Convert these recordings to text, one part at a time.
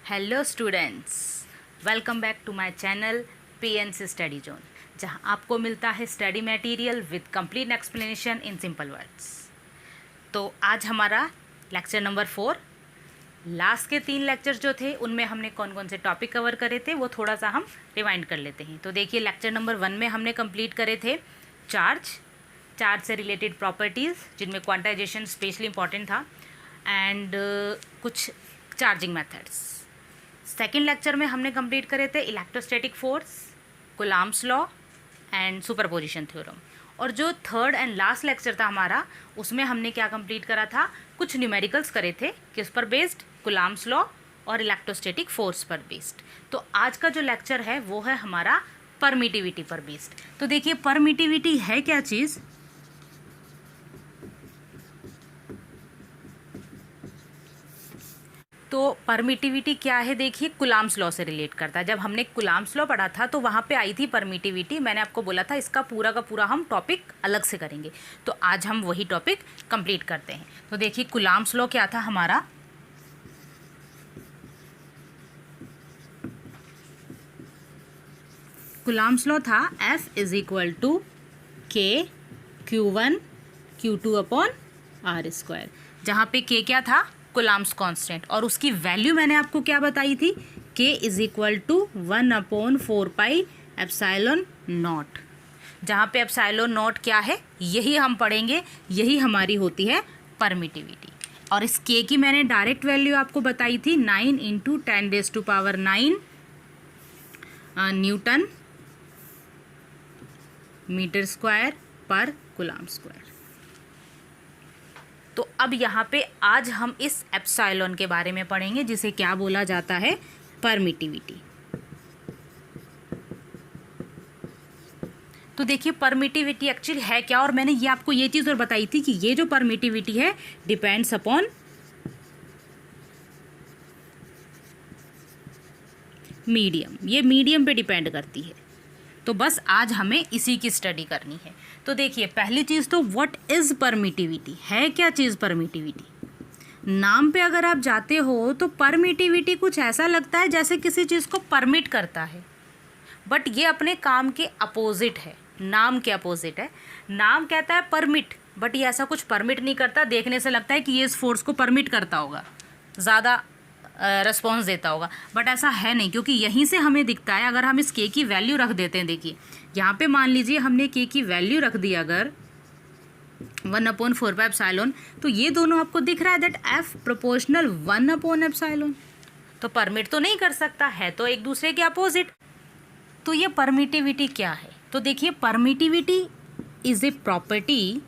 Hello students, welcome back to my channel PNC study zone, जहां आपको मिलता है study material with complete explanation in simple words. तो आज हमारा लेक्चर नंबर 4। लास्ट के 3 लेक्चर जो थे उनमें हमने कौन कौन से टॉपिक कवर करे थे वो थोड़ा सा हम रिवाइंड कर लेते हैं। तो देखिए, लेक्चर नंबर 1 में हमने कंप्लीट करे थे चार्ज से रिलेटेड प्रॉपर्टीज़, जिनमें क्वांटाइजेशन स्पेशली इंपॉर्टेंट था, एंड कुछ चार्जिंग मेथड्स। सेकेंड लेक्चर में हमने कंप्लीट करे थे electrostatic force, Coulomb's law and superposition theorem. और जो थर्ड एंड लास्ट लेक्चर था हमारा, उसमें हमने क्या कंप्लीट करा था, कुछ न्यूमेरिकल्स करे थे, किस पर बेस्ड, कूलॉम्स लॉ और इलेक्ट्रोस्टैटिक फोर्स पर बेस्ड। तो आज का जो लेक्चर है वो है हमारा परमिटिविटी पर बेस्ड। तो देखिए, परमिटिविटी है क्या चीज़। तो परमिटिविटी क्या है, देखिए कूलॉम्स लॉ से रिलेट करता है। जब हमने कूलॉम्स लॉ पढ़ा था तो वहाँ पे आई थी परमिटिविटी। मैंने आपको बोला था इसका पूरा का पूरा हम टॉपिक अलग से करेंगे, तो आज हम वही टॉपिक कंप्लीट करते हैं। तो देखिए, कूलॉम्स लॉ क्या था हमारा, कूलॉम्स लॉ था F = K Q1 Q2 upon R², जहाँ पे K क्या था, कूलॉम्स कांस्टेंट, और उसकी वैल्यू मैंने आपको क्या बताई थी, K = 1/4πε0, जहाँ पे ε0 क्या है यही हम पढ़ेंगे, यही हमारी होती है परमिटिविटी। और इस K की मैंने डायरेक्ट वैल्यू आपको बताई थी 9 × 10⁹ न्यूटन मीटर स्क्वायर पर कूलॉम स्क्वायर। तो अब यहाँ पे आज हम इस एप्सिलॉन के बारे में पढ़ेंगे, जिसे क्या बोला जाता है, परमिटिविटी। तो देखिए, परमिटिविटी एक्चुअली है क्या, और मैंने ये आपको ये चीज़ और बताई थी कि ये जो परमिटिविटी है डिपेंड्स अपॉन मीडियम, ये मीडियम पे डिपेंड करती है। तो बस आज हमें इसी की स्टडी करनी है। तो देखिए, पहली चीज़ तो व्हाट इज़ परमिटिविटी, है क्या चीज़ परमिटिविटी। नाम पे अगर आप जाते हो तो परमिटिविटी कुछ ऐसा लगता है जैसे किसी चीज़ को परमिट करता है, बट ये अपने काम के अपोजिट है, नाम के अपोजिट है। नाम कहता है परमिट, बट ये ऐसा कुछ परमिट नहीं करता। देखने से लगता है कि ये इस फोर्स को परमिट करता होगा, ज़्यादा रिस्पॉन्स देता होगा, बट ऐसा है नहीं, क्योंकि यहीं से हमें दिखता है। अगर हम इस K की वैल्यू रख देते हैं, देखिए यहाँ पे मान लीजिए हमने K की वैल्यू रख दी अगर 1/4πε, तो ये दोनों आपको दिख रहा है दैट F प्रोपोर्शनल 1/ε, तो परमिट तो नहीं कर सकता है, तो एक दूसरे के अपोजिट। तो ये परमिटिविटी क्या है, तो देखिए, permittivity is a property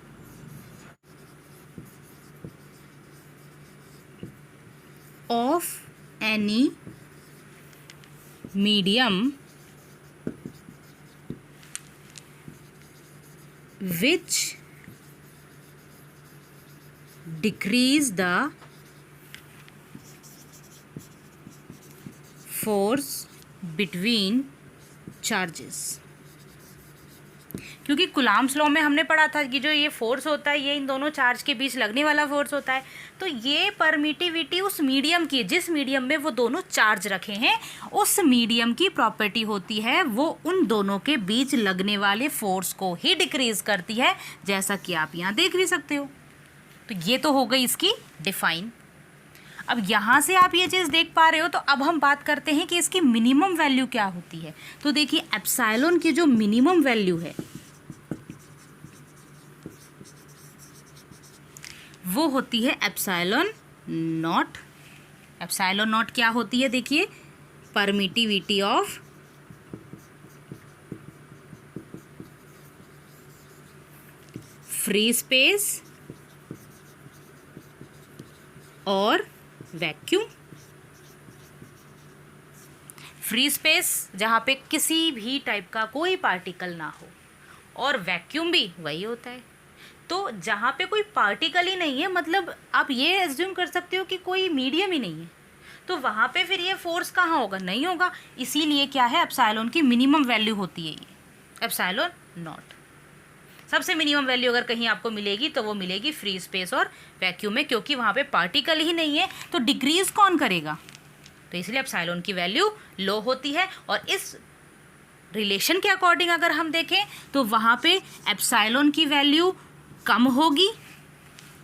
of any medium which decrease the force between charges। क्योंकि कूलॉम्स लॉ में हमने पढ़ा था कि जो ये फोर्स होता है ये इन दोनों चार्ज के बीच लगने वाला फोर्स होता है। तो ये परमिटिविटी उस मीडियम की, जिस मीडियम में वो दोनों चार्ज रखे हैं, उस मीडियम की प्रॉपर्टी होती है, वो उन दोनों के बीच लगने वाले फोर्स को ही डिक्रीज करती है, जैसा कि आप यहाँ देख भी सकते हो। तो ये तो हो गई इसकी डिफाइन। अब यहाँ से आप ये चीज़ देख पा रहे हो, तो अब हम बात करते हैं कि इसकी मिनिमम वैल्यू क्या होती है। तो देखिए, एप्सिलॉन की जो मिनिमम वैल्यू है वो होती है ε0। ε0 क्या होती है, देखिए, परमिटिविटी ऑफ फ्री स्पेस और वैक्यूम। फ्री स्पेस जहाँ पे किसी भी टाइप का कोई पार्टिकल ना हो, और वैक्यूम भी वही होता है। तो जहाँ पे कोई पार्टिकल ही नहीं है, मतलब आप ये एज्यूम कर सकते हो कि कोई मीडियम ही नहीं है, तो वहाँ पे फिर ये फोर्स कहाँ होगा, नहीं होगा। इसीलिए क्या है, एप्सिलॉन की मिनिमम वैल्यू होती है ये ε0। सबसे मिनिमम वैल्यू अगर कहीं आपको मिलेगी तो वो मिलेगी फ्री स्पेस और वैक्यूम में, क्योंकि वहाँ पे पार्टिकल ही नहीं है। तो डिक्रीज कौन करेगा, तो इसलिए एप्सिलॉन की वैल्यू लो होती है। और इस रिलेशन के अकॉर्डिंग अगर हम देखें तो वहाँ पे एप्सिलॉन की वैल्यू कम होगी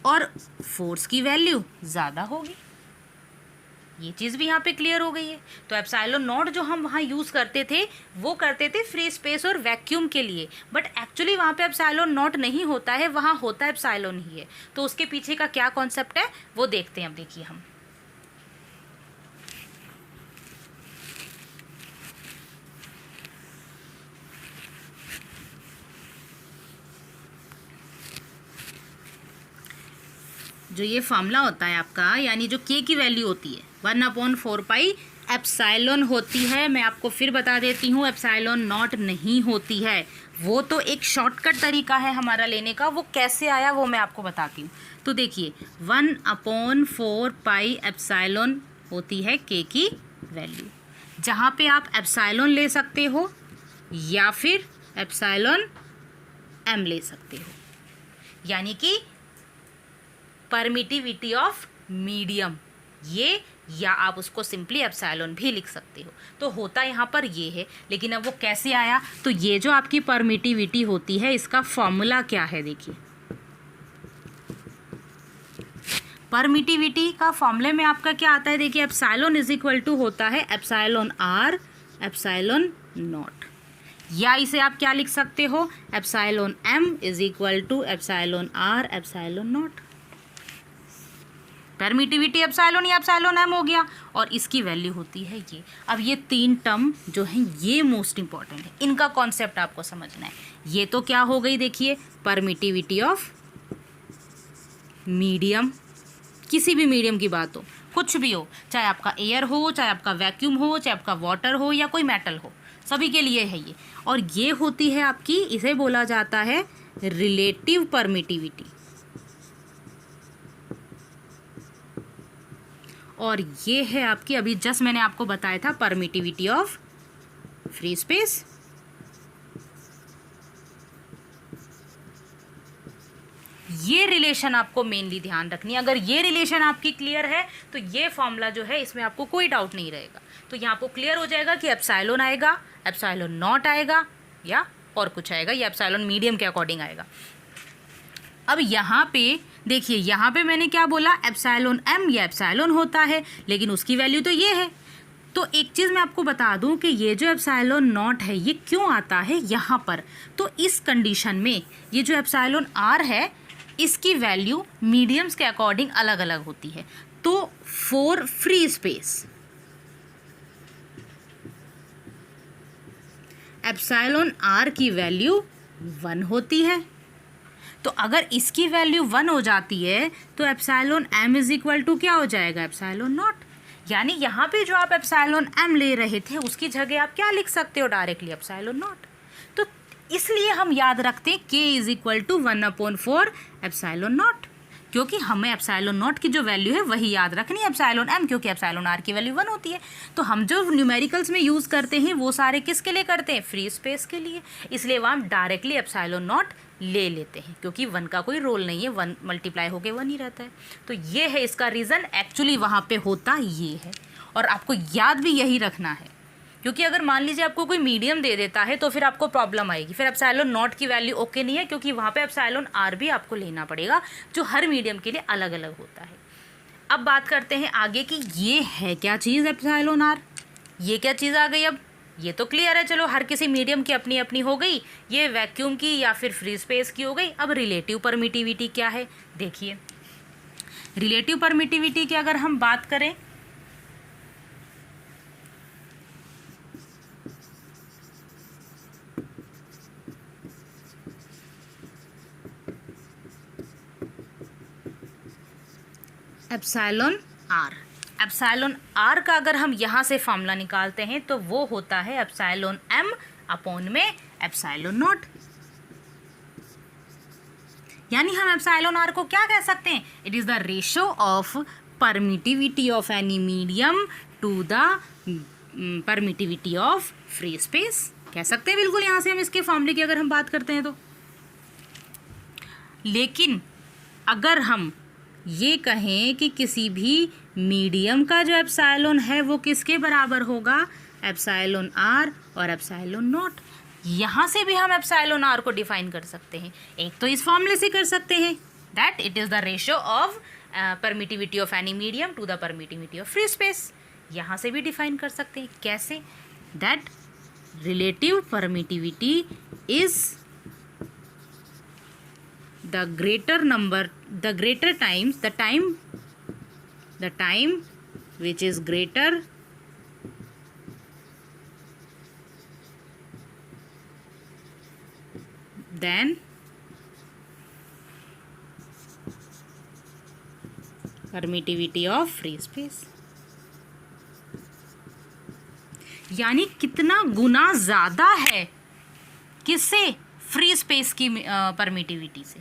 और फोर्स की वैल्यू ज़्यादा होगी। ये चीज़ भी यहाँ पे क्लियर हो गई है। तो एप्सिलॉन नॉट जो हम वहाँ यूज़ करते थे वो करते थे फ्री स्पेस और वैक्यूम के लिए, बट एक्चुअली वहाँ पे एप्सिलॉन नॉट नहीं होता है, वहाँ होता है एप्सिलॉन ही है। तो उसके पीछे का क्या कॉन्सेप्ट है वो देखते हैं। अब देखिए हम जो ये फार्मूला होता है आपका, यानी जो के की वैल्यू होती है 1/4 पाई एप्सिलॉन होती है। मैं आपको फिर बता देती हूँ, एप्सिलॉन नॉट नहीं होती है। वो तो एक शॉर्टकट तरीका है हमारा लेने का, वो कैसे आया वो मैं आपको बताती हूँ। तो देखिए 1/4 पाई एप्सिलॉन होती है के की वैल्यू, जहाँ पे आप एप्सिलॉन ले सकते हो या फिर एप्सिलॉन एम ले सकते हो, यानी कि परमिटिविटी ऑफ मीडियम ये, या आप उसको सिंपली एप्सिलॉन भी लिख सकते हो। तो होता यहाँ पर ये है, लेकिन अब वो कैसे आया, तो ये जो आपकी परमिटिविटी होती है इसका फॉर्मूला क्या है देखिए। परमिटिविटी का फॉर्मूले में आपका क्या आता है देखिए, एप्सिलॉन इज इक्वल टू होता है एप्सिलॉन आर एप्सिलॉन नॉट, या इसे आप क्या लिख सकते हो, epsilon m is equal to epsilon r epsilon naught. Permittivity epsilon या एप्सिलॉन एम हो गया, और इसकी वैल्यू होती है ये। अब ये तीन टर्म जो हैं ये मोस्ट इंपॉर्टेंट है, इनका कॉन्सेप्ट आपको समझना है। ये तो क्या हो गई देखिए, परमिटिविटी ऑफ मीडियम, किसी भी मीडियम की बात हो, कुछ भी हो, चाहे आपका एयर हो, चाहे आपका वैक्यूम हो, चाहे आपका वाटर हो या कोई मेटल हो, सभी के लिए है ये। और ये होती है आपकी, इसे बोला जाता है रिलेटिव परमिटिविटी, और ये है आपकी, अभी जस्ट मैंने आपको बताया था, परमिटिविटी ऑफ फ्री स्पेस। ये रिलेशन आपको मेनली ध्यान रखनी है। अगर ये रिलेशन आपकी क्लियर है तो ये फॉर्मूला जो है इसमें आपको कोई डाउट नहीं रहेगा। तो यहाँ आपको क्लियर हो जाएगा कि एप्सिलॉन आएगा, एप्सिलॉन नॉट आएगा, या और कुछ आएगा, या एप्सिलॉन मीडियम के अकॉर्डिंग आएगा। अब यहाँ पे देखिए, यहाँ पे मैंने क्या बोला, एप्सिलॉन एम या एप्सिलॉन होता है, लेकिन उसकी वैल्यू तो ये है। तो एक चीज़ मैं आपको बता दूं कि ये जो एप्सिलॉन नॉट है ये क्यों आता है यहाँ पर, तो इस कंडीशन में ये जो एप्सिलॉन आर है इसकी वैल्यू मीडियम्स के अकॉर्डिंग अलग अलग होती है। तो for free space epsilon r की वैल्यू 1 होती है। तो अगर इसकी वैल्यू 1 हो जाती है तो epsilon m is equal to क्या हो जाएगा, एप्सिलॉन नॉट। यानी यहाँ पे जो आप एप्सिलॉन एम ले रहे थे उसकी जगह आप क्या लिख सकते हो, डायरेक्टली एप्सिलॉन नॉट। तो इसलिए हम याद रखते हैं k is equal to 1/4 epsilon naught, क्योंकि हमें एप्सिलॉन नॉट की जो वैल्यू है वही याद रखनी है, एप्सिलॉन एम, क्योंकि एप्सिलॉन आर की वैल्यू 1 होती है। तो हम जो न्यूमेरिकल्स में यूज़ करते हैं वो सारे किसके लिए करते हैं, फ्री स्पेस के लिए। इसलिए वह हम डायरेक्टली एप्सिलॉन नॉट ले लेते हैं, क्योंकि 1 का कोई रोल नहीं है, 1 मल्टीप्लाई होके 1 ही रहता है। तो ये है इसका रीज़न, एक्चुअली वहाँ पे होता ये है, और आपको याद भी यही रखना है। क्योंकि अगर मान लीजिए आपको कोई मीडियम दे देता है तो फिर आपको प्रॉब्लम आएगी, फिर एप्सिलॉन नॉट की वैल्यू ओके नहीं है, क्योंकि वहाँ पे एप्सिलॉन आर भी आपको लेना पड़ेगा, जो हर मीडियम के लिए अलग अलग होता है। अब बात करते हैं आगे की, ये है क्या चीज़ एप्सिलॉन आर, ये क्या चीज़ आ गई। अब ये तो क्लियर है, चलो हर किसी मीडियम की अपनी अपनी हो गई, ये वैक्यूम की या फिर फ्री स्पेस की हो गई। अब रिलेटिव परमिटिविटी क्या है देखिए, रिलेटिव परमिटिविटी की अगर हम बात करें एप्सिलॉन आर, एप्सिलॉन आर का अगर हम यहाँ से फॉर्मूला निकालते हैं तो वो होता है एप्सिलॉन एम अपॉन में एप्सिलॉन नॉट। यानी हम एप्सिलॉन आर को क्या कह सकते हैं, it is the ratio of permittivity of any medium to the permittivity of free space, कह सकते हैं बिल्कुल यहाँ से हम इसके फॉर्मूले की अगर हम बात करते हैं तो। लेकिन अगर हम ये कहें कि किसी भी मीडियम का जो एप्सिलॉन है वो किसके बराबर होगा, एप्सिलॉन आर और एप्सिलॉन नॉट। यहाँ से भी हम एप्सिलॉन आर को डिफाइन कर सकते हैं, एक तो इस फॉर्मूले से कर सकते हैं that it is the ratio of permittivity of any medium to the permittivity of free space. यहाँ से भी डिफाइन कर सकते हैं, कैसे, that relative permittivity is the greater times the time which is greater than permittivity of free space। यानी कितना गुना ज़्यादा है किससे, फ्री स्पेस की परमिटिविटी से।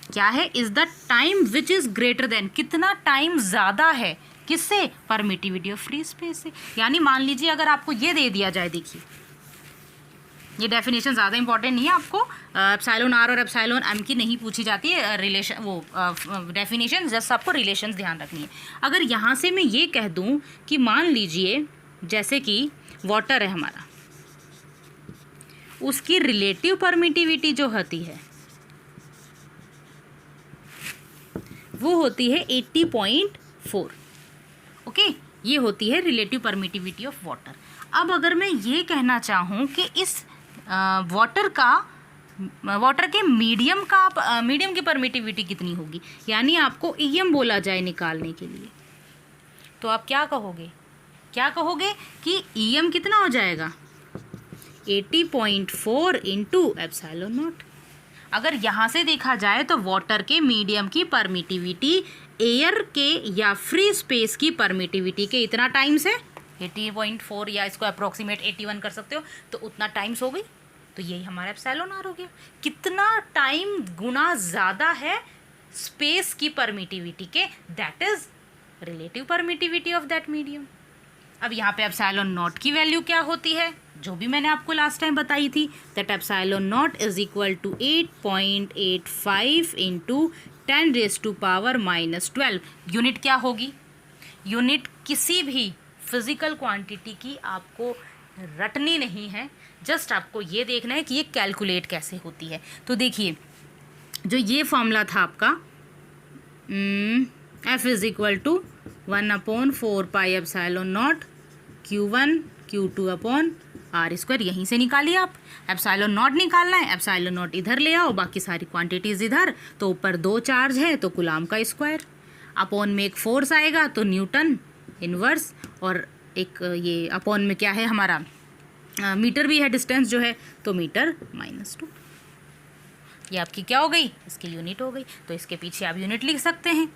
क्या है, is the time which is greater than, कितना टाइम ज़्यादा है किससे, परमिटिविटी ऑफ फ्री स्पेस से। यानी मान लीजिए अगर आपको ये दे दिया जाए, देखिए ये डेफिनेशन ज़्यादा इंपॉर्टेंट नहीं है, आपको एप्सिलॉन आर और एप्सिलॉन एम की नहीं पूछी जाती है रिलेशन, वो डेफिनेशन, जस्ट आपको रिलेशंस ध्यान रखनी है। अगर यहाँ से मैं ये कह दूँ कि मान लीजिए जैसे कि वाटर है हमारा, उसकी रिलेटिव परमिटिविटी जो होती है वो होती है 80.4। ओके, ये होती है रिलेटिव परमिटिविटी ऑफ वाटर। अब अगर मैं ये कहना चाहूँ कि इस वाटर के मीडियम की परमिटिविटी कितनी होगी, यानी आपको ईएम बोला जाए निकालने के लिए, तो आप क्या कहोगे कि ईएम कितना हो जाएगा, 80.4 इंटू एप्सिलॉन नॉट। अगर यहाँ से देखा जाए तो वाटर के मीडियम की परमिटिविटी एयर के या फ्री स्पेस की परमिटिविटी के इतना टाइम्स है, 80.4, या इसको अप्रोक्सीमेट 81 कर सकते हो, तो उतना टाइम्स हो गई, तो यही हमारा एप्सिलॉन आर हो गया। कितना टाइम गुना ज़्यादा है स्पेस की परमिटिविटी के, that is relative permittivity of that medium. अब यहाँ पे एप्सिलॉन नॉट की वैल्यू क्या होती है, जो भी मैंने आपको लास्ट टाइम बताई थी, that epsilon naught is equal to 8.85 into 10⁻⁻12। Unit क्या होगी, यूनिट किसी भी फिजिकल क्वांटिटी की आपको रटनी नहीं है, जस्ट आपको ये देखना है कि ये कैलकुलेट कैसे होती है। तो देखिए जो ये फॉर्मूला था आपका, F is equal to 1/4 pi epsilon naught Q1 Q2 upon r square, यहीं से निकालिए आप। एप्सिलॉन नॉट निकालना है, एप्सिलॉन नॉट इधर ले आओ, बाकी सारी क्वांटिटीज़ इधर, तो ऊपर 2 चार्ज है तो कूलॉम का स्क्वायर, अपॉन में एक फोर्स आएगा तो न्यूटन इनवर्स, और एक ये अपॉन में क्या है हमारा मीटर भी है, डिस्टेंस जो है, तो मीटर -2। ये आपकी क्या हो गई, इसकी यूनिट हो गई। तो इसके पीछे आप यूनिट लिख सकते हैं,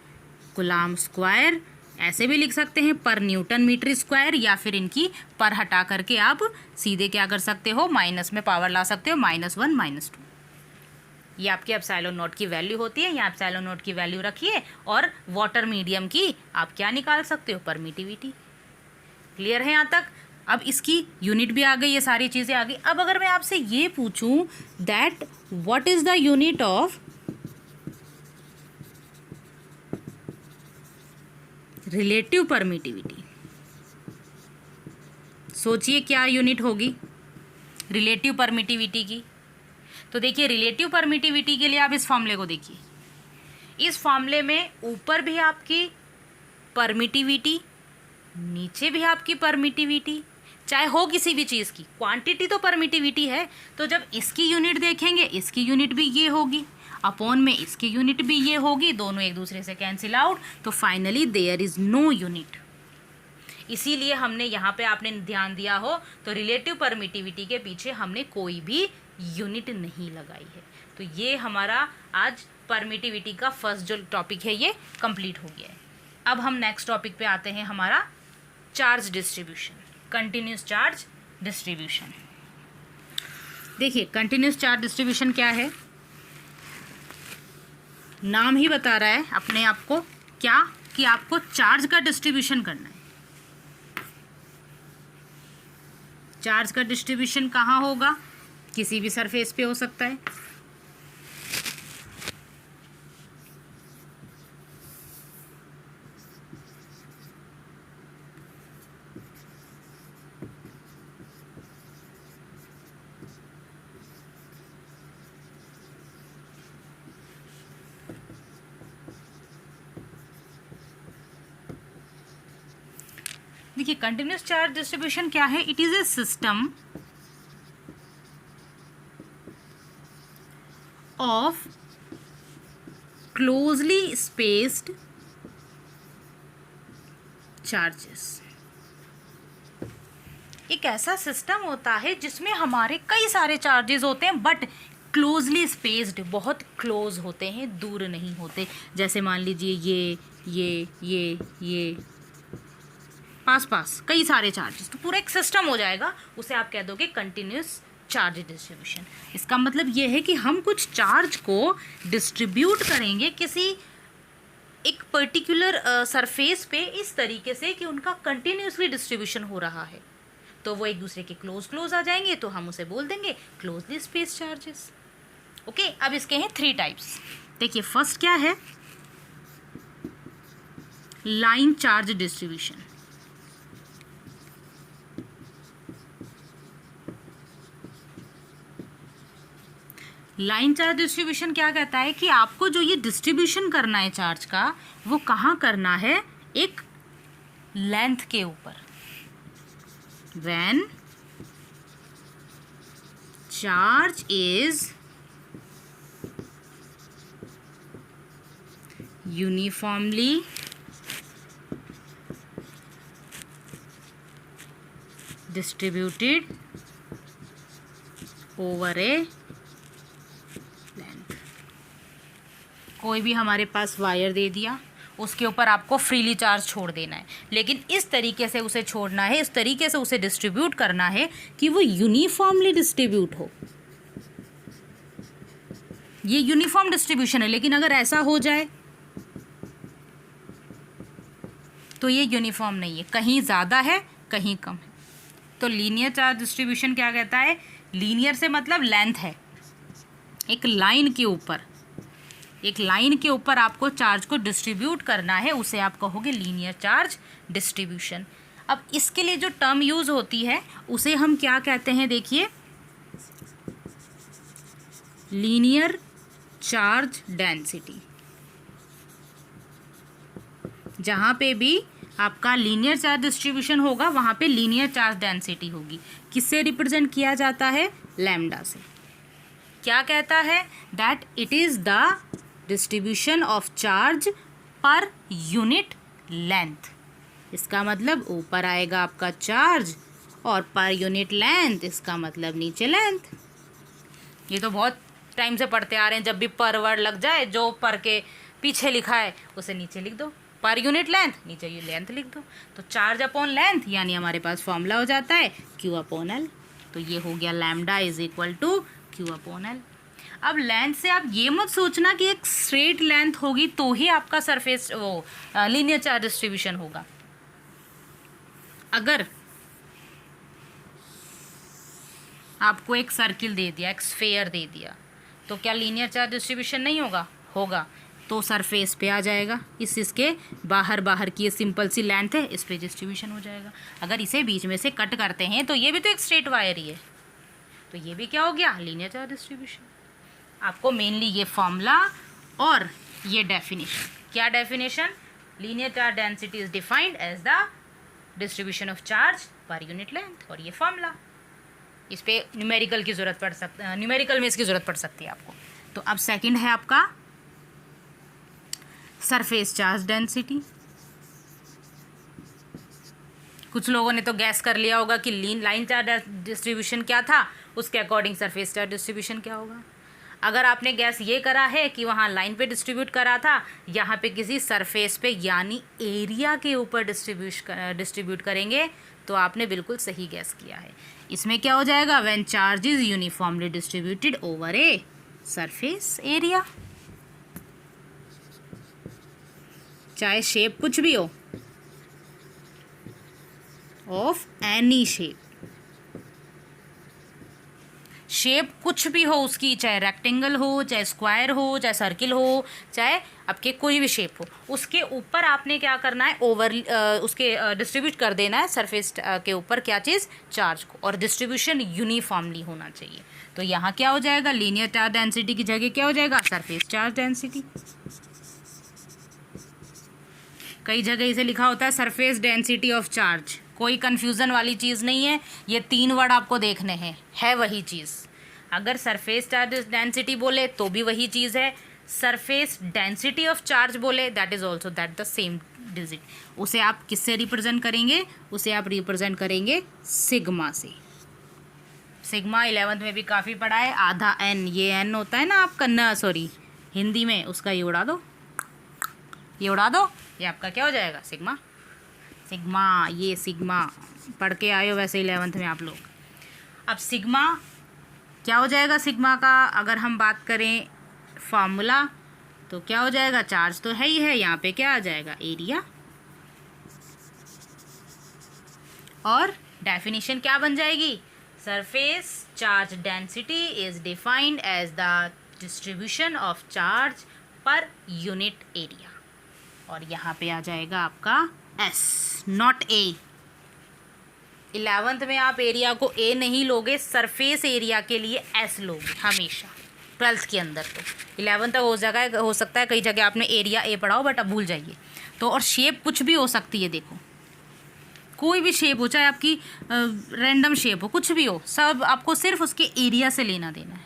कूलॉम स्क्वायर, ऐसे भी लिख सकते हैं पर न्यूटन मीटर स्क्वायर, या फिर इनकी पर हटा करके आप सीधे क्या कर सकते हो, माइनस में पावर ला सकते हो, -1 -2। ये आपके एप्सिलॉन नॉट की वैल्यू होती है। यहाँ एप्सिलॉन नॉट की वैल्यू रखिए और वाटर मीडियम की आप क्या निकाल सकते हो, परमिटिविटी। क्लियर है यहाँ तक। अब इसकी यूनिट भी आ गई, ये सारी चीज़ें आ गई। अब अगर मैं आपसे ये पूछूं that what is the unit of relative permittivity, सोचिए क्या यूनिट होगी रिलेटिव परमिटिविटी की। तो देखिए रिलेटिव परमिटिविटी के लिए आप इस फॉर्मूले को देखिए, इस फॉर्मूले में ऊपर भी आपकी परमिटिविटी, नीचे भी आपकी परमिटिविटी, चाहे हो किसी भी चीज़ की, क्वांटिटी तो परमिटिविटी है। तो जब इसकी यूनिट देखेंगे, इसकी यूनिट भी ये होगी, अपॉन में इसकी यूनिट भी ये होगी, दोनों एक दूसरे से कैंसिल आउट, तो finally there is no unit. इसीलिए हमने यहाँ पे, आपने ध्यान दिया हो तो रिलेटिव परमिटिविटी के पीछे हमने कोई भी यूनिट नहीं लगाई है। तो ये हमारा आज परमिटिविटी का फर्स्ट जो टॉपिक है ये कंप्लीट हो गया है। अब हम नेक्स्ट टॉपिक पे आते हैं, हमारा charge distribution, continuous charge distribution. देखिए कंटिन्यूस चार्ज डिस्ट्रीब्यूशन क्या है, नाम ही बता रहा है अपने आप को क्या, कि आपको चार्ज का डिस्ट्रीब्यूशन करना है। चार्ज का डिस्ट्रीब्यूशन कहाँ होगा, किसी भी सरफेस पे हो सकता है। देखिए कंटिन्यूस चार्ज डिस्ट्रीब्यूशन क्या है, it is a system of closely spaced charges. एक ऐसा सिस्टम होता है जिसमें हमारे कई सारे चार्जेस होते हैं बट क्लोजली स्पेस्ड, बहुत क्लोज होते हैं, दूर नहीं होते। जैसे मान लीजिए ये पास पास कई सारे चार्जेस, तो पूरा एक सिस्टम हो जाएगा, उसे आप कह दोगे कंटिन्यूस चार्ज डिस्ट्रीब्यूशन। इसका मतलब ये है कि हम कुछ चार्ज को डिस्ट्रीब्यूट करेंगे किसी एक पर्टिकुलर सरफेस पे इस तरीके से कि उनका कंटिन्यूसली डिस्ट्रीब्यूशन हो रहा है, तो वो एक दूसरे के क्लोज आ जाएंगे, तो हम उसे बोल देंगे क्लोजली स्पेस चार्जेस। ओके, अब इसके हैं 3 टाइप्स। देखिए फर्स्ट क्या है, line charge distribution. Line charge distribution क्या कहता है कि आपको जो ये डिस्ट्रीब्यूशन करना है चार्ज का, वो कहाँ करना है, एक लेंथ के ऊपर। When charge is uniformly distributed over a length। कोई भी हमारे पास वायर दे दिया, उसके ऊपर आपको फ्रीली चार्ज छोड़ देना है, लेकिन इस तरीके से उसे छोड़ना है, इस तरीके से उसे डिस्ट्रीब्यूट करना है कि वो यूनिफॉर्मली डिस्ट्रीब्यूट हो। ये यूनिफॉर्म डिस्ट्रीब्यूशन है, लेकिन अगर ऐसा हो जाए तो ये यूनिफॉर्म नहीं है, कहीं ज़्यादा है कहीं कम है। तो लीनियर चार्ज डिस्ट्रीब्यूशन क्या कहता है, लीनियर से मतलब लेंथ है, एक लाइन के ऊपर आपको चार्ज को डिस्ट्रीब्यूट करना है, उसे आप कहोगे लीनियर चार्ज डिस्ट्रीब्यूशन। अब इसके लिए जो टर्म यूज़ होती है उसे हम क्या कहते हैं, देखिए लीनियर चार्ज डेंसिटी। जहाँ पे भी आपका लीनियर चार्ज डिस्ट्रीब्यूशन होगा वहाँ पे लीनियर चार्ज डेंसिटी होगी। किससे रिप्रेजेंट किया जाता है, लैम्डा से। क्या कहता है, that it is the distribution of charge per unit length. इसका मतलब ऊपर आएगा आपका चार्ज और पर यूनिट लेंथ, इसका मतलब नीचे लेंथ। ये तो बहुत टाइम से पढ़ते आ रहे हैं, जब भी पर वर्ड लग जाए, जो पर के पीछे लिखा है उसे नीचे लिख दो, पर यूनिट लेंथ, नीचे ये लेंथ लिख दो, तो चार्ज अपॉन लेंथ, यानी हमारे पास फॉर्मूला हो जाता है Q अपॉन L। तो ये हो गया lambda is equal to Q upon L। अब लेंथ से आप ये मत सोचना कि एक स्ट्रेट लेंथ होगी तो ही आपका सरफेस वो लीनियर चार्ज डिस्ट्रीब्यूशन होगा। अगर आपको एक सर्किल दे दिया, एक स्फेयर दे दिया, तो क्या लीनियर चार्ज डिस्ट्रीब्यूशन नहीं होगा, होगा, तो सरफेस पे आ जाएगा। इसके बाहर की ये सिंपल सी लेंथ है, इस पे डिस्ट्रीब्यूशन हो जाएगा। अगर इसे बीच में से कट करते हैं तो ये भी तो एक स्ट्रेट वायर ही है, तो ये भी क्या हो गया, लीनियर चार्ज डिस्ट्रीब्यूशन। आपको मेनली ये फॉर्मूला और ये डेफिनेशन, क्या definition, linear charge density is defined as the distribution of charge per unit length, और ये फॉर्मूला, इस पे न्यूमेरिकल की ज़रूरत पड़ सकती, न्यूमेरिकल में इसकी ज़रूरत पड़ सकती है आपको। तो अब सेकंड है आपका सरफेस चार्ज डेंसिटी। कुछ लोगों ने तो गैस कर लिया होगा कि लाइन चार्ज डिस्ट्रीब्यूशन क्या था, उसके अकॉर्डिंग सरफेस चार्ज डिस्ट्रीब्यूशन क्या होगा। अगर आपने गैस ये करा है कि वहाँ लाइन पे डिस्ट्रीब्यूट करा था, यहाँ पे किसी सरफेस पे यानी एरिया के ऊपर डिस्ट्रीब्यूट करेंगे, तो आपने बिल्कुल सही गैस किया है। इसमें क्या हो जाएगा, when charge is uniformly distributed over a surface area, चाहे शेप कुछ भी हो, ऑफ एनी शेप कुछ भी हो उसकी, चाहे रेक्टेंगल हो, चाहे स्क्वायर हो, चाहे सर्किल हो, चाहे आपके कोई भी शेप हो, उसके ऊपर आपने क्या करना है, उसके डिस्ट्रीब्यूट कर देना है सरफेस के ऊपर क्या चीज़, चार्ज को, और डिस्ट्रीब्यूशन यूनिफॉर्मली होना चाहिए। तो यहाँ क्या हो जाएगा, लीनियर चार्ज डेंसिटी की जगह क्या हो जाएगा, सरफेस चार्ज डेंसिटी। कई जगह इसे लिखा होता है सरफेस डेंसिटी ऑफ चार्ज, कोई कन्फ्यूज़न वाली चीज़ नहीं है, ये 3 वर्ड आपको देखने हैं, है वही चीज़। अगर सरफेस चार्ज डेंसिटी बोले तो भी वही चीज़ है, सरफेस डेंसिटी ऑफ चार्ज बोले that is also that the same digit. उसे आप किससे रिप्रेजेंट करेंगे? उसे आप रिप्रेजेंट करेंगे सिग्मा से। सिग्मा 11th में भी काफ़ी पढ़ा है, आधा एन, ये एन होता है ना आपका, सॉरी हिंदी में, उसका ये उड़ा दो, ये उड़ा दो, ये आपका क्या हो जाएगा? सिग्मा। सिग्मा, ये सिग्मा पढ़ के आए हो वैसे 11th में आप लोग। अब सिग्मा क्या हो जाएगा? सिग्मा का अगर हम बात करें फार्मूला तो क्या हो जाएगा? चार्ज तो है ही है, यहाँ पे क्या आ जाएगा? एरिया। और डेफिनेशन क्या बन जाएगी? Surface charge density is defined as the distribution of charge per unit area. और यहाँ पे आ जाएगा आपका एस, नॉट ए। 11th में आप एरिया को ए नहीं लोगे, सरफेस एरिया के लिए एस लोगे हमेशा। 12th के अंदर तो 11th तक हो सकता है कई जगह आपने एरिया ए पढ़ा हो, बट अब भूल जाइए। तो और शेप कुछ भी हो सकती है, देखो कोई भी शेप हो, चाहे आपकी रैंडम शेप हो, कुछ भी हो, सब आपको सिर्फ उसके एरिया से लेना देना है।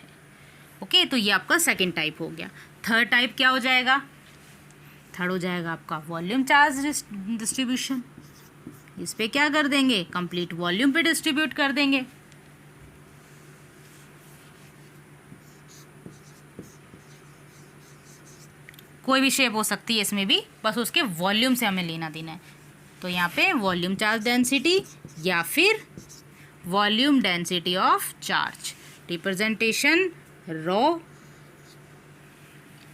ओके, तो ये आपका सेकंड टाइप हो गया। थर्ड टाइप क्या हो जाएगा? थर्ड हो जाएगा आपका वॉल्यूम चार्ज डिस्ट्रीब्यूशन। इस पे क्या कर देंगे? कंप्लीट वॉल्यूम पे डिस्ट्रीब्यूट कर देंगे। कोई भी शेप हो सकती है इसमें भी, बस उसके वॉल्यूम से हमें लेना देना है। तो यहाँ पे वॉल्यूम चार्ज डेंसिटी या फिर volume density of charge, representation raw.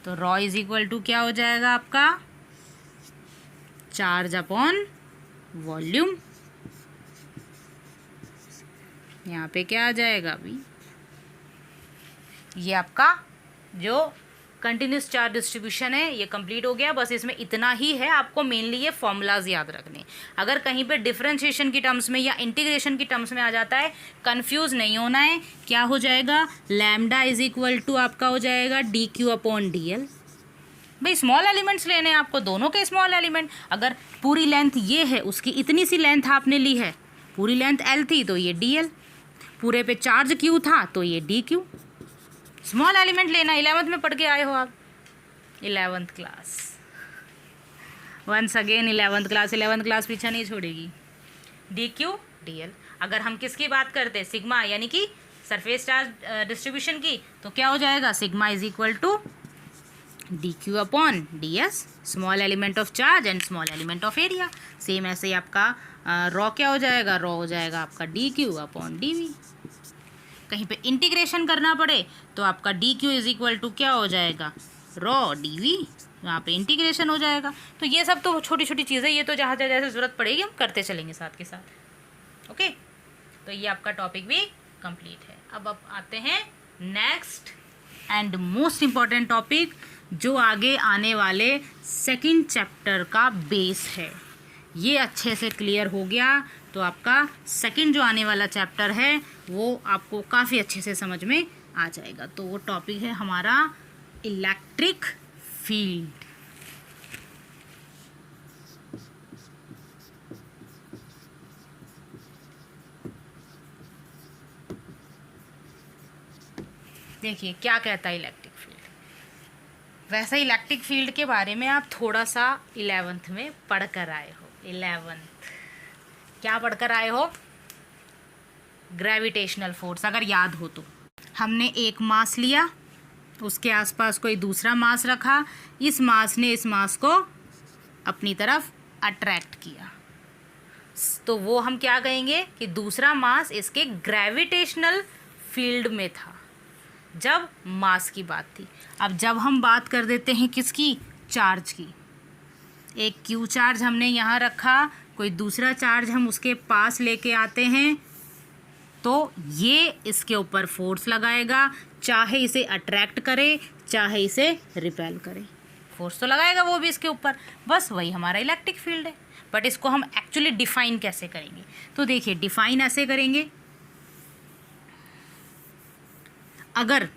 तो रॉ इज इक्वल टू क्या हो जाएगा आपका? Charge upon volume. यहाँ पे क्या आ जाएगा अभी? ये आपका जो कंटिन्यूस चार्ज डिस्ट्रीब्यूशन है ये कंप्लीट हो गया। बस इसमें इतना ही है, आपको मेनली ये फॉर्मूलाज याद रखने। अगर कहीं पे डिफरेंशिएशन की टर्म्स में या इंटीग्रेशन की टर्म्स में आ जाता है, कंफ्यूज नहीं होना है। क्या हो जाएगा? लैम्डा इज इक्वल टू आपका हो जाएगा D q upon D L. भाई स्मॉल एलिमेंट्स लेने हैं आपको, दोनों के स्मॉल एलिमेंट। अगर पूरी लेंथ ये है, उसकी इतनी सी लेंथ आपने ली है, पूरी लेंथ एल थी तो ये डी एल, पूरे पे चार्ज क्यू था तो ये डी क्यू। स्मॉल एलिमेंट लेना। 11th में पढ़ के आए हो आप, 11th class. Once again 11th class पीछा नहीं छोड़ेगी। D Q D L. अगर हम किसकी बात करते हैं? सिग्मा, यानी कि सरफेस चार्ज डिस्ट्रीब्यूशन की, तो क्या हो जाएगा? Sigma is equal to d q upon d s, small element of charge and small element of area. Same ऐसे ही आपका रॉ क्या हो जाएगा? रॉ हो जाएगा आपका d q upon d v. कहीं पे इंटीग्रेशन करना पड़े तो आपका d q is equal to क्या हो जाएगा? रॉ डी वी, यहाँ पे इंटीग्रेशन हो जाएगा। तो ये सब तो छोटी छोटी चीज़ें, ये तो जहाँ जैसे ज़रूरत पड़ेगी हम करते चलेंगे साथ के साथ। ओके, तो ये आपका टॉपिक भी कंप्लीट है। अब आते हैं next and most important topic, जो आगे आने वाले सेकंड चैप्टर का बेस है। ये अच्छे से क्लियर हो गया तो आपका सेकंड जो आने वाला चैप्टर है वो आपको काफ़ी अच्छे से समझ में आ जाएगा। तो वो टॉपिक है हमारा इलेक्ट्रिक फील्ड। देखिए क्या कहता है इलेक्ट्रिक फील्ड। वैसे इलेक्ट्रिक फील्ड के बारे में आप थोड़ा सा 11th में पढ़ कर आए हो। 11th क्या पढ़ कर आए हो? ग्रेविटेशनल फोर्स, अगर याद हो तो। हमने एक मास लिया, उसके आसपास कोई दूसरा मास रखा, इस मास ने इस मास को अपनी तरफ अट्रैक्ट किया, तो वो हम क्या कहेंगे कि दूसरा मास इसके ग्रेविटेशनल फील्ड में था जब मास की बात थी। अब जब हम बात कर देते हैं किसकी? चार्ज की। एक क्यू चार्ज हमने यहाँ रखा, कोई दूसरा चार्ज हम उसके पास लेके आते हैं, तो ये इसके ऊपर फोर्स लगाएगा, चाहे इसे अट्रैक्ट करे चाहे इसे रिपेल करे, फोर्स तो लगाएगा वो भी इसके ऊपर। बस वही हमारा इलेक्ट्रिक फील्ड है। बट इसको हम एक्चुअली डिफाइन कैसे करेंगे? तो देखिए डिफाइन ऐसे करेंगे, अगर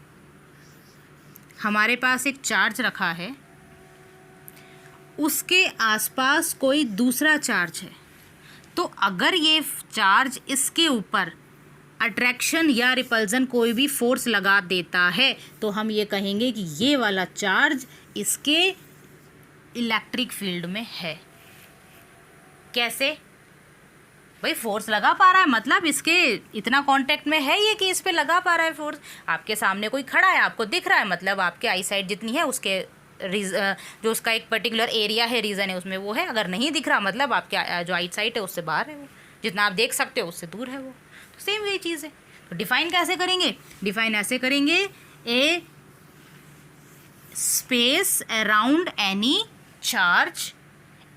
हमारे पास एक चार्ज रखा है, उसके आसपास कोई दूसरा चार्ज है, तो अगर ये चार्ज इसके ऊपर अट्रैक्शन या रिपल्जन कोई भी फोर्स लगा देता है तो हम ये कहेंगे कि ये वाला चार्ज इसके इलेक्ट्रिक फील्ड में है। कैसे भाई? फोर्स लगा पा रहा है, मतलब इसके इतना कांटेक्ट में है ये कि इस पे लगा पा रहा है फोर्स। आपके सामने कोई खड़ा है, आपको दिख रहा है, मतलब आपके आई साइड जितनी है उसके जो उसका एक पर्टिकुलर एरिया है, रीजन है, उसमें वो है। अगर नहीं दिख रहा मतलब आपके जो आई साइड है उससे बाहर है वो, जितना आप देख सकते हो उससे दूर है वो। तो सेम वही चीज़ है। तो डिफाइन कैसे करेंगे? डिफाइन ऐसे करेंगे, a space around any charge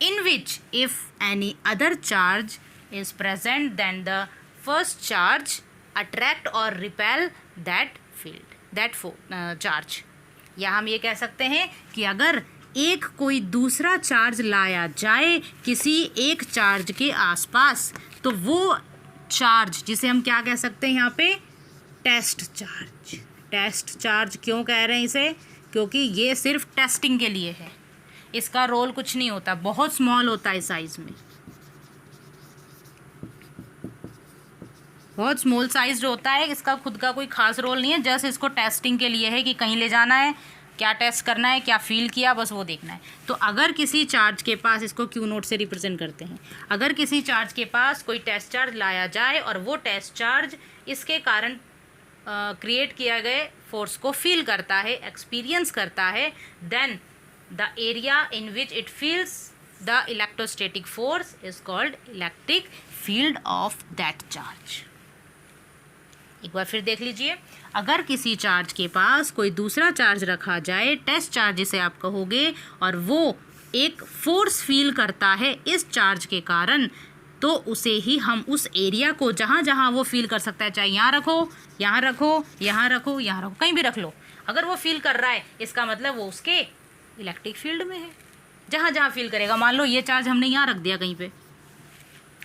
in which if any other charge is present then the first charge attract or repel that charge। या हम ये कह सकते हैं कि अगर एक कोई दूसरा चार्ज लाया जाए किसी एक चार्ज के आसपास तो वो चार्ज, जिसे हम क्या कह सकते हैं यहाँ पे, टेस्ट चार्ज। टेस्ट चार्ज क्यों कह रहे हैं इसे? क्योंकि ये सिर्फ टेस्टिंग के लिए है, इसका रोल कुछ नहीं होता, बहुत स्मॉल होता है साइज में, बहुत स्मॉल साइज जो होता है, इसका खुद का कोई खास रोल नहीं है, जस्ट इसको टेस्टिंग के लिए है कि कहीं ले जाना है, क्या टेस्ट करना है, क्या फील किया, बस वो देखना है। तो अगर किसी चार्ज के पास, इसको क्यू नोट से रिप्रेजेंट करते हैं, अगर किसी चार्ज के पास कोई टेस्ट चार्ज लाया जाए और वो टेस्ट चार्ज इसके कारण क्रिएट किया गए फोर्स को फील करता है, एक्सपीरियंस करता है, then the area in which it feels the electrostatic force is called electric field of that charge। एक बार फिर देख लीजिए, अगर किसी चार्ज के पास कोई दूसरा चार्ज रखा जाए, टेस्ट चार्ज जिसे आप कहोगे, और वो एक फोर्स फील करता है इस चार्ज के कारण, तो उसे ही हम उस एरिया को जहाँ जहाँ वो फील कर सकता है, चाहे यहाँ रखो, यहाँ रखो, यहाँ रखो, यहाँ रखो, कहीं भी रख लो, अगर वो फील कर रहा है इसका मतलब वो उसके इलेक्ट्रिक फील्ड में है। जहाँ जहाँ फील करेगा, मान लो ये चार्ज हमने यहाँ रख दिया कहीं पे,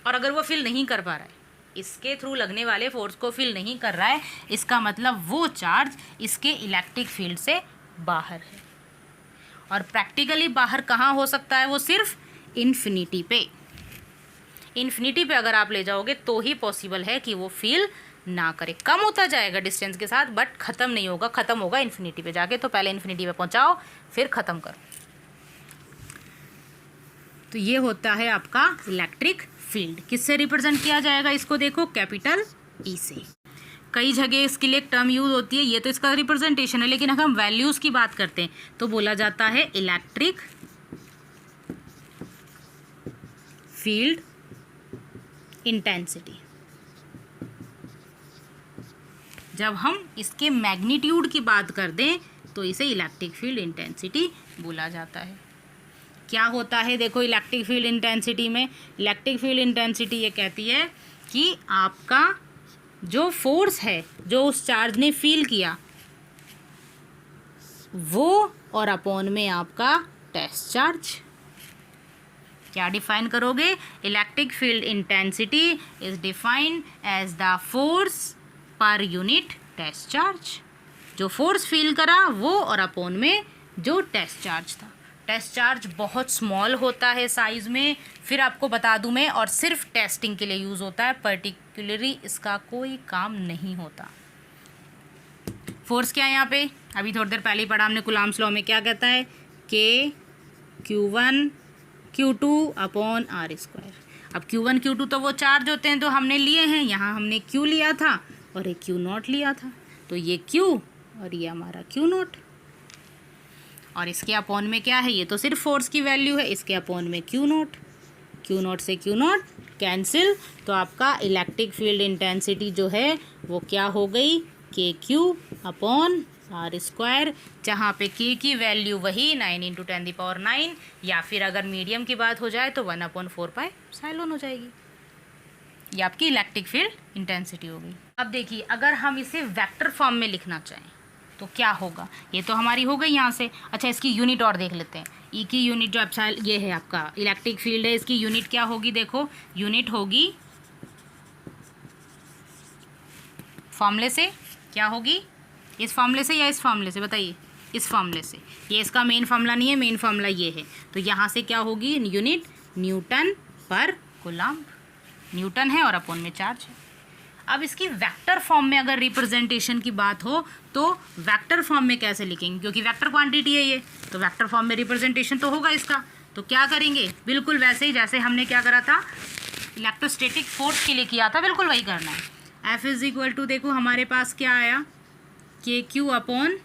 और अगर वो फील नहीं कर पा रहा है, इसके थ्रू लगने वाले फोर्स को फील नहीं कर रहा है, इसका मतलब वो चार्ज इसके इलेक्ट्रिक फील्ड से बाहर है। और प्रैक्टिकली बाहर कहाँ हो सकता है? वो सिर्फ इन्फिनिटी पे। इन्फिनिटी पे अगर आप ले जाओगे तो ही पॉसिबल है कि वो फील ना करे। कम होता जाएगा डिस्टेंस के साथ, बट ख़त्म नहीं होगा, ख़त्म होगा इन्फिनिटी पे जाके। तो पहले इन्फिनिटी पे पहुंचाओ, फिर ख़त्म करो। तो ये होता है आपका इलेक्ट्रिक फील्ड। किससे रिप्रेजेंट किया जाएगा इसको? देखो, कैपिटल ई से। कई जगह इसके लिए एक टर्म यूज होती है, ये तो इसका रिप्रेजेंटेशन है, लेकिन अगर हम वैल्यूज़ की बात करते हैं तो बोला जाता है इलेक्ट्रिक फील्ड इंटेंसिटी। जब हम इसके मैग्नीट्यूड की बात कर दें तो इसे इलेक्ट्रिक फील्ड इंटेंसिटी बोला जाता है। क्या होता है देखो इलेक्ट्रिक फील्ड इंटेंसिटी में? इलेक्ट्रिक फील्ड इंटेंसिटी ये कहती है कि आपका जो फोर्स है जो उस चार्ज ने फील किया वो, और अपॉन में आपका टेस्ट चार्ज। क्या डिफाइन करोगे? Electric field intensity is defined as the force per unit test charge. जो फोर्स फील करा वो, और अपॉन में जो टेस्ट चार्ज था। टेस्ट चार्ज बहुत स्मॉल होता है साइज में, फिर आपको बता दूं मैं, और सिर्फ टेस्टिंग के लिए यूज़ होता है, पर्टिकुलरली इसका कोई काम नहीं होता। फोर्स क्या है यहाँ पे? अभी थोड़ी देर पहले ही पढ़ा हमने कूलॉम्स लॉ में, क्या कहता है? के Q1 Q2 upon r square. अब Q1 Q2 तो वो चार्ज होते हैं तो हमने लिए हैं, यहाँ हमने Q लिया था और एक Q नॉट लिया था, तो ये Q और ये हमारा Q नॉट, और इसके अपॉन में क्या है? ये तो सिर्फ फोर्स की वैल्यू है, इसके अपॉन में Q नॉट। Q नॉट से Q नॉट कैंसिल, तो आपका इलेक्ट्रिक फील्ड इंटेंसिटी जो है वो क्या हो गई? KQ अपॉन आर स्क्वायर, जहाँ पे K की वैल्यू वही 9 × 10⁹, या फिर अगर मीडियम की बात हो जाए तो 1/4πε हो जाएगी। ये आपकी इलेक्ट्रिक फील्ड इंटेंसिटी हो गई। अब देखिए, अगर हम इसे वेक्टर फॉर्म में लिखना चाहें तो क्या होगा? ये तो हमारी हो गई यहाँ से। अच्छा, इसकी यूनिट और देख लेते हैं। ई की यूनिट जो एप्सिलॉन, ये है आपका इलेक्ट्रिक फील्ड है, इसकी यूनिट क्या होगी? देखो, यूनिट होगी फॉर्मूले से। क्या होगी? इस फॉर्मूले से या इस फॉर्मूले से? बताइए। इस फॉर्मूले से। ये इसका मेन फॉर्मूला नहीं है, मेन फॉर्मूला ये है। तो यहाँ से क्या होगी? यूनिट न्यूटन पर कूलम्ब। न्यूटन है और अपॉन में चार्ज है। अब इसकी वेक्टर फॉर्म में अगर रिप्रेजेंटेशन की बात हो तो वेक्टर फॉर्म में कैसे लिखेंगे, क्योंकि वेक्टर क्वांटिटी है ये, तो वेक्टर फॉर्म में रिप्रेजेंटेशन तो होगा इसका। तो क्या करेंगे, बिल्कुल वैसे ही जैसे हमने क्या करा था इलेक्ट्रोस्टैटिक फोर्स के लिए किया था, बिल्कुल वही करना है। F इज इक्वल टू, देखो हमारे पास क्या आया, k q upon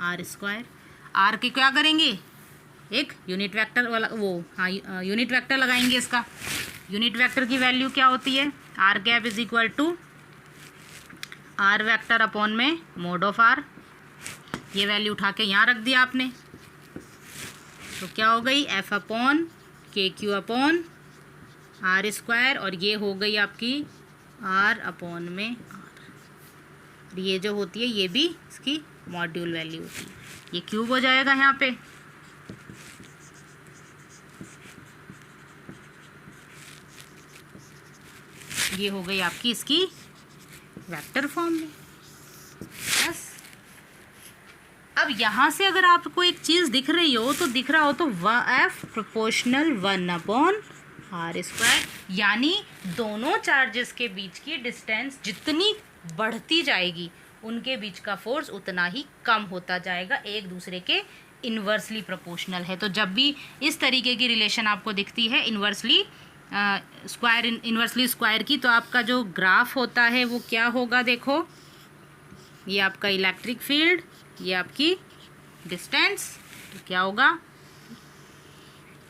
r square. R के क्या करेंगे, एक यूनिट वेक्टर वाला यूनिट वेक्टर लगाएंगे इसका। यूनिट वेक्टर की वैल्यू क्या होती है, r cap is equal to r vector upon में मोड ऑफ आर। ये वैल्यू उठा के यहाँ रख दिया आपने, तो क्या हो गई एफ अपॉन के क्यू अपॉन आर स्क्वायर, और ये हो गई आपकी आर अपॉन में आर। ये जो होती है ये भी इसकी मॉड्यूल वैल्यू होती है, ये क्यूब हो जाएगा यहाँ पे। ये हो गई आपकी इसकी वेक्टर फॉर्म में। बस अब यहाँ से अगर आपको एक चीज़ दिख रही हो तो दिख रहा हो तो F proportional 1 upon r square, यानी दोनों चार्जेस के बीच की डिस्टेंस जितनी बढ़ती जाएगी उनके बीच का फोर्स उतना ही कम होता जाएगा, एक दूसरे के इन्वर्सली प्रोपोर्शनल है। तो जब भी इस तरीके की रिलेशन आपको दिखती है इन्वर्सली स्क्वायर की, तो आपका जो ग्राफ होता है वो क्या होगा, देखो ये आपका इलेक्ट्रिक फील्ड, ये आपकी डिस्टेंस, तो क्या होगा,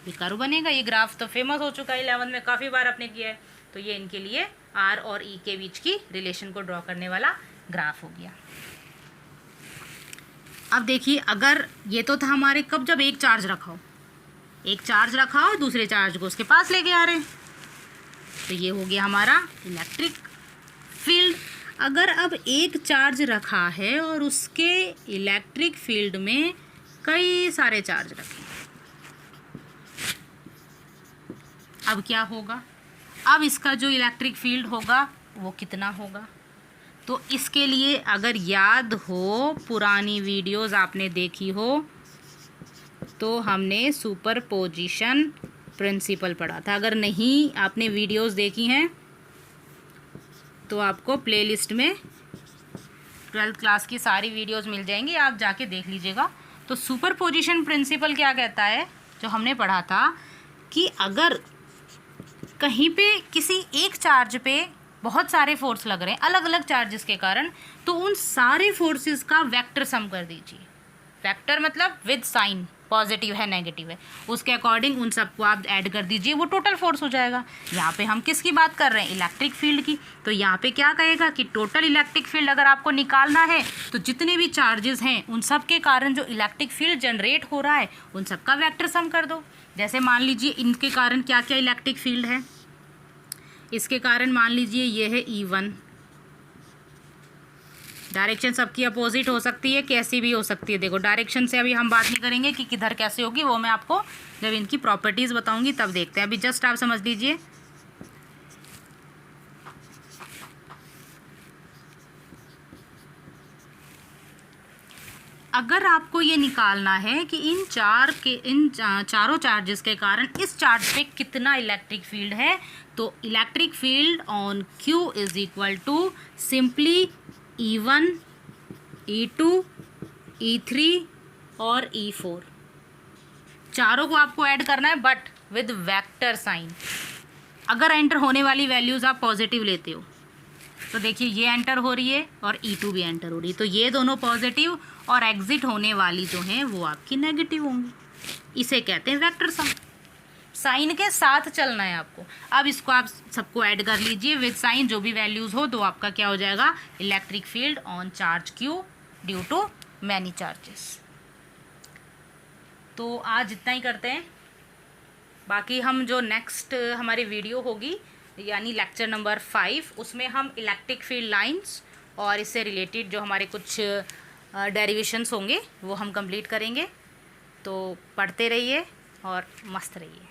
ये कर्व बनेगा। ये ग्राफ तो फेमस हो चुका है 11th में, काफ़ी बार आपने किया है। तो ये इनके लिए आर और ई के बीच की रिलेशन को ड्रॉ करने वाला ग्राफ हो गया। अब देखिए, अगर ये तो था हमारे कब, जब एक चार्ज रखा हो, एक चार्ज रखा हो दूसरे चार्ज को उसके पास लेके आ रहे हैं, तो ये हो गया हमारा इलेक्ट्रिक फील्ड। अगर अब एक चार्ज रखा है और उसके इलेक्ट्रिक फील्ड में कई सारे चार्ज रखे, अब क्या होगा, अब इसका जो इलेक्ट्रिक फील्ड होगा वो कितना होगा। तो इसके लिए अगर याद हो, पुरानी वीडियोस आपने देखी हो, तो हमने सुपरपोजिशन प्रिंसिपल पढ़ा था। अगर नहीं आपने वीडियोस देखी हैं तो आपको प्लेलिस्ट में 12th क्लास की सारी वीडियोस मिल जाएंगी, आप जाके देख लीजिएगा। तो सुपरपोजिशन प्रिंसिपल क्या कहता है, जो हमने पढ़ा था कि अगर कहीं पे किसी एक चार्ज पे बहुत सारे फोर्स लग रहे हैं अलग अलग चार्जेस के कारण, तो उन सारे फोर्सेस का वेक्टर सम कर दीजिए। वेक्टर मतलब विद साइन, पॉजिटिव है नेगेटिव है, उसके अकॉर्डिंग उन सबको आप ऐड कर दीजिए, वो टोटल फोर्स हो जाएगा। यहाँ पे हम किसकी बात कर रहे हैं, इलेक्ट्रिक फील्ड की। तो यहाँ पे क्या कहेगा कि टोटल इलेक्ट्रिक फील्ड अगर आपको निकालना है तो जितने भी चार्जेस हैं उन सब के कारण जो इलेक्ट्रिक फील्ड जनरेट हो रहा है उन सब का वेक्टर सम कर दो। जैसे मान लीजिए इनके कारण क्या क्या इलेक्ट्रिक फील्ड है, इसके कारण मान लीजिए ये है E1, डायरेक्शन सबकी अपोजिट हो सकती है, कैसी भी हो सकती है। देखो डायरेक्शन से अभी हम बात नहीं करेंगे कि किधर कैसे होगी, वो मैं आपको जब इनकी प्रॉपर्टीज़ बताऊंगी तब देखते हैं। अभी जस्ट आप समझ लीजिए, अगर आपको ये निकालना है कि इन चारों चार्जेस के कारण इस चार्ज पे कितना इलेक्ट्रिक फील्ड है, तो electric field on Q is equal to simply E1, E2, E3 और E4, चारों को आपको ऐड करना है बट विद वेक्टर साइन। अगर एंटर होने वाली वैल्यूज़ आप पॉजिटिव लेते हो तो देखिए ये एंटर हो रही है और E2 भी एंटर हो रही है, तो ये दोनों पॉजिटिव और एग्जिट होने वाली जो हैं वो आपकी नेगेटिव होंगी। इसे कहते हैं वेक्टर सम। साइन के साथ चलना है आपको। अब इसको आप सबको ऐड कर लीजिए विद साइन, जो भी वैल्यूज़ हो, तो आपका क्या हो जाएगा, electric field on charge Q due to many charges. तो आज इतना ही करते हैं, बाकी हम जो नेक्स्ट हमारी वीडियो होगी यानी लेक्चर नंबर 5, उसमें हम इलेक्ट्रिक फील्ड लाइंस और इससे रिलेटेड जो हमारे कुछ डेरिवेशंस होंगे वो हम कंप्लीट करेंगे। तो पढ़ते रहिए और मस्त रहिए।